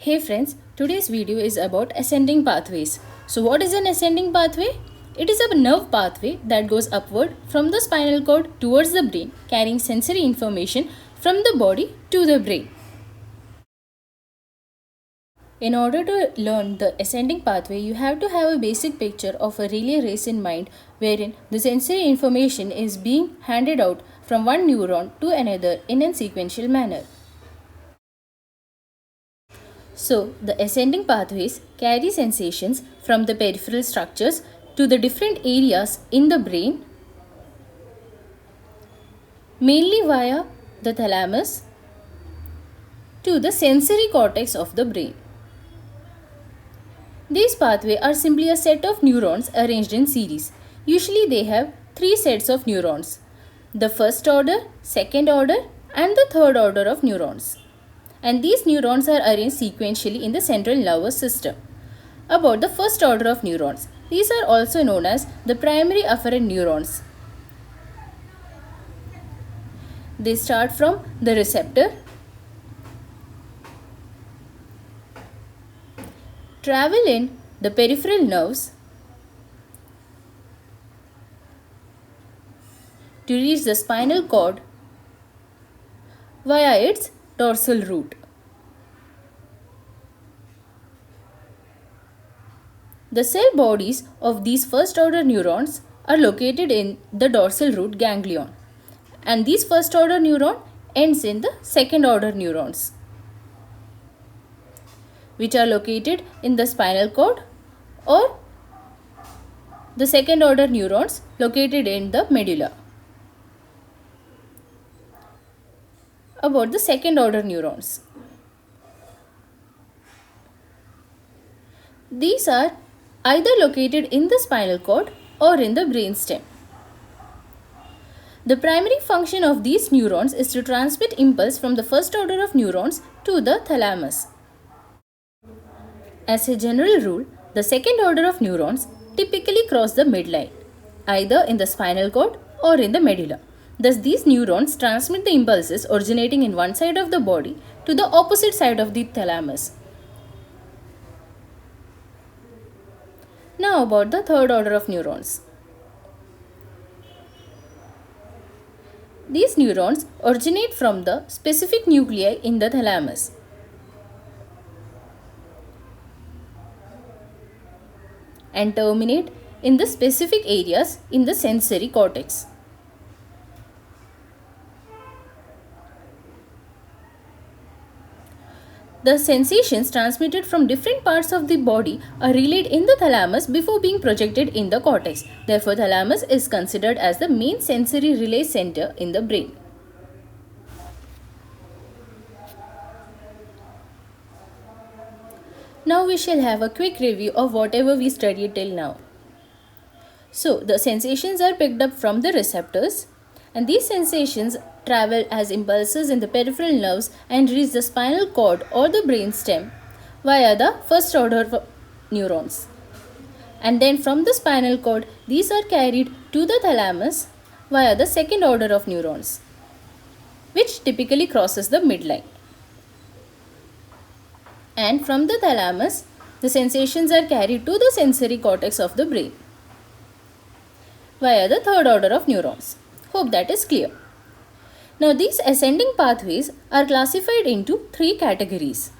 Hey friends, today's video is about ascending pathways. So what is an ascending pathway? It is a nerve pathway that goes upward from the spinal cord towards the brain, carrying sensory information from the body to the brain. In order to learn the ascending pathway, you have to have a basic picture of a relay race in mind wherein the sensory information is being handed out from one neuron to another in a sequential manner. So, the ascending pathways carry sensations from the peripheral structures to the different areas in the brain, mainly via the thalamus to the sensory cortex of the brain. These pathways are simply a set of neurons arranged in series. Usually they have three sets of neurons: the first order, second order, and the third order of neurons. And these neurons are arranged sequentially in the central nervous system. About the first order of neurons, these are also known as the primary afferent neurons. They start from the receptor, travel in the peripheral nerves to reach the spinal cord via its dorsal root. The cell bodies of these first order neurons are located in the dorsal root ganglion, and these first order neuron ends in the second order neurons, which are located in the spinal cord, or the second order neurons located in the medulla. About the second order neurons, these are either located in the spinal cord or in the brainstem. The primary function of these neurons is to transmit impulse from the first order of neurons to the thalamus. As a general rule, the second order of neurons typically cross the midline, either in the spinal cord or in the medulla. Thus, these neurons transmit the impulses originating in one side of the body to the opposite side of the thalamus. Now about the third order of neurons. These neurons originate from the specific nuclei in the thalamus. And terminate in the specific areas in the sensory cortex. The sensations transmitted from different parts of the body are relayed in the thalamus before being projected in the cortex. Therefore, thalamus is considered as the main sensory relay center in the brain. Now we shall have a quick review of whatever we studied till now. So, the sensations are picked up from the receptors, and these sensations travel as impulses in the peripheral nerves and reach the spinal cord or the brainstem via the first order neurons. And then from the spinal cord, these are carried to the thalamus via the second order of neurons, which typically crosses the midline. And from the thalamus, the sensations are carried to the sensory cortex of the brain via the third order of neurons. Hope that is clear. Now these ascending pathways are classified into three categories.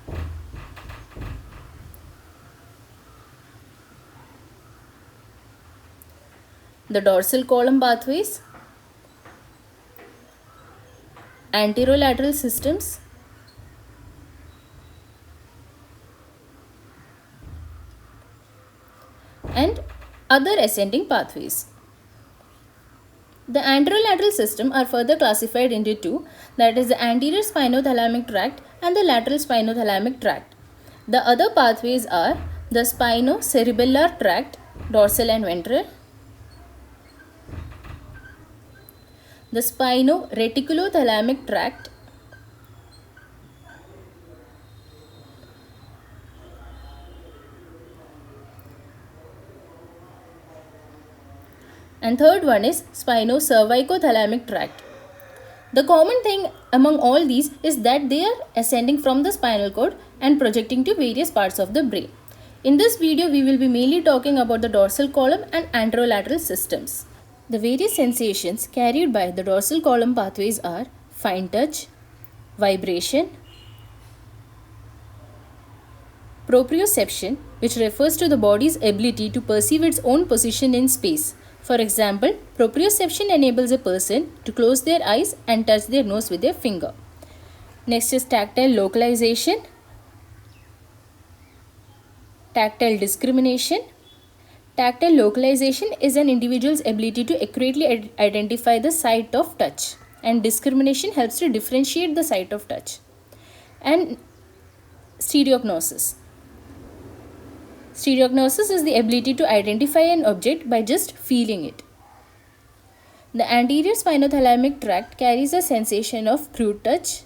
The dorsal column pathways, anterolateral systems, and other ascending pathways. The anterolateral system are further classified into two, that is the anterior spinothalamic tract and the lateral spinothalamic tract. The other pathways are the spinocerebellar tract, dorsal and ventral, the spino-reticulothalamic tract, and third one is spinocervicothalamic tract. The common thing among all these is that they are ascending from the spinal cord and projecting to various parts of the brain. In this video, we will be mainly talking about the dorsal column and anterolateral systems. The various sensations carried by the dorsal column pathways are fine touch, vibration, proprioception, which refers to the body's ability to perceive its own position in space. For example, proprioception enables a person to close their eyes and touch their nose with their finger. Next is tactile localization, tactile discrimination. Tactile localization is an individual's ability to accurately identify the site of touch, and discrimination helps to differentiate the site of touch. And stereognosis. Stereognosis is the ability to identify an object by just feeling it. The anterior spinothalamic tract carries a sensation of crude touch,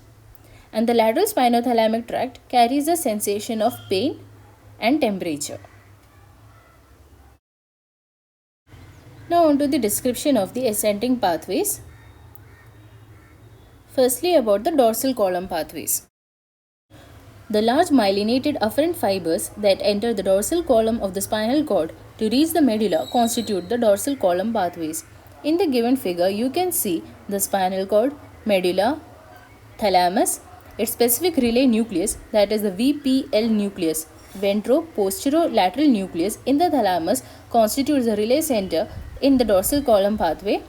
and the lateral spinothalamic tract carries a sensation of pain and temperature. Now on to the description of the ascending pathways. Firstly, about the dorsal column pathways. The large myelinated afferent fibers that enter the dorsal column of the spinal cord to reach the medulla constitute the dorsal column pathways. In the given figure, you can see the spinal cord, medulla, thalamus, its specific relay nucleus, that is the VPL nucleus, ventro-posterolateral nucleus in the thalamus constitutes the relay center in the dorsal column pathway,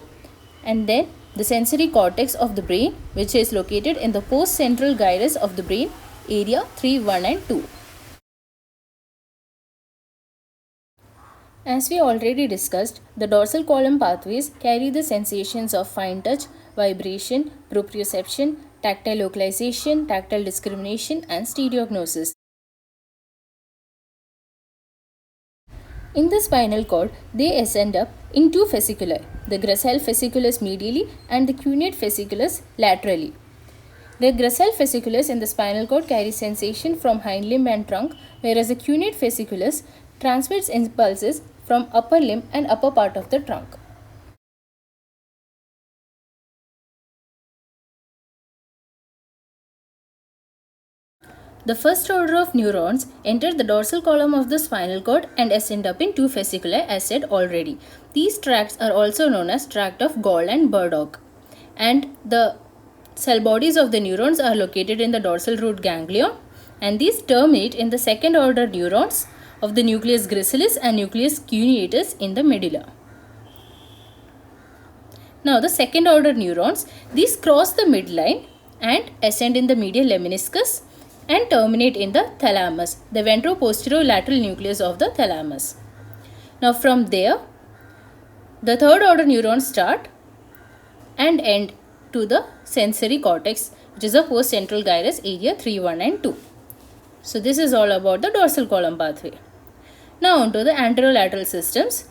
and then the sensory cortex of the brain, which is located in the postcentral gyrus of the brain, area 3, 1 and 2. As we already discussed, the dorsal column pathways carry the sensations of fine touch, vibration, proprioception, tactile localization, tactile discrimination and stereognosis. In the spinal cord, they ascend up in two fasciculi, the gracile fasciculus medially and the cuneate fasciculus laterally. The gracile fasciculus in the spinal cord carries sensation from hind limb and trunk, whereas the cuneate fasciculus transmits impulses from upper limb and upper part of the trunk. The first order of neurons enter the dorsal column of the spinal cord and ascend up in two fasciculi, as said already. These tracts are also known as tract of Gall and Burdock. And the cell bodies of the neurons are located in the dorsal root ganglion, and these terminate in the second order neurons of the nucleus gracilis and nucleus cuneatus in the medulla. Now the second order neurons, these cross the midline and ascend in the medial lemniscus and terminate in the thalamus, the ventro-posterolateral nucleus of the thalamus. Now from there, the third order neurons start and end to the sensory cortex, which is a postcentral gyrus, area 3, 1 and 2. So this is all about the dorsal column pathway. Now on to the anterolateral systems,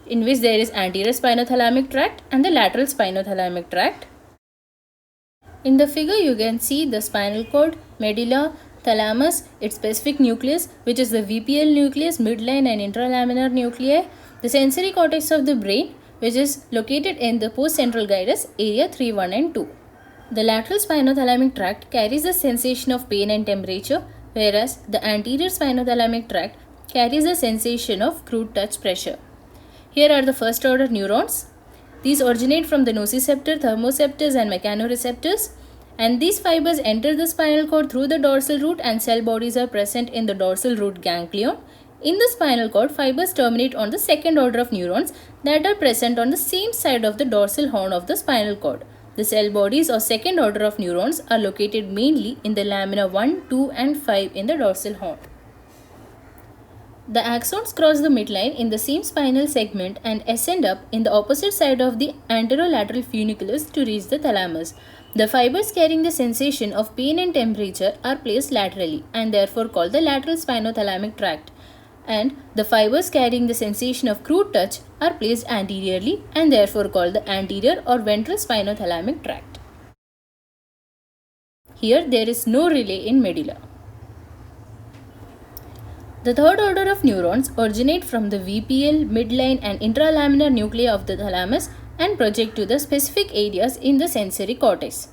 in which there is anterior spinothalamic tract and the lateral spinothalamic tract. In the figure you can see the spinal cord, medulla, thalamus, its specific nucleus, which is the VPL nucleus, midline and intralaminar nuclei, the sensory cortex of the brain, which is located in the postcentral gyrus, area 3, 1 and 2. The lateral spinothalamic tract carries the sensation of pain and temperature, whereas the anterior spinothalamic tract carries a sensation of crude touch pressure. Here are the first order neurons. These originate from the nociceptor, thermoceptors and mechanoreceptors, and these fibers enter the spinal cord through the dorsal root and cell bodies are present in the dorsal root ganglion. In the spinal cord, fibers terminate on the second order of neurons that are present on the same side of the dorsal horn of the spinal cord. The cell bodies or second order of neurons are located mainly in the lamina 1, 2 and 5 in the dorsal horn. The axons cross the midline in the same spinal segment and ascend up in the opposite side of the anterolateral funiculus to reach the thalamus. The fibers carrying the sensation of pain and temperature are placed laterally and therefore called the lateral spinothalamic tract, and the fibers carrying the sensation of crude touch are placed anteriorly and therefore called the anterior or ventral spinothalamic tract. Here there is no relay in medulla. The third order of neurons originate from the VPL, midline and intralaminar nuclei of the thalamus and project to the specific areas in the sensory cortex.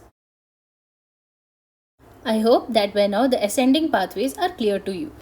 I hope that by now the ascending pathways are clear to you.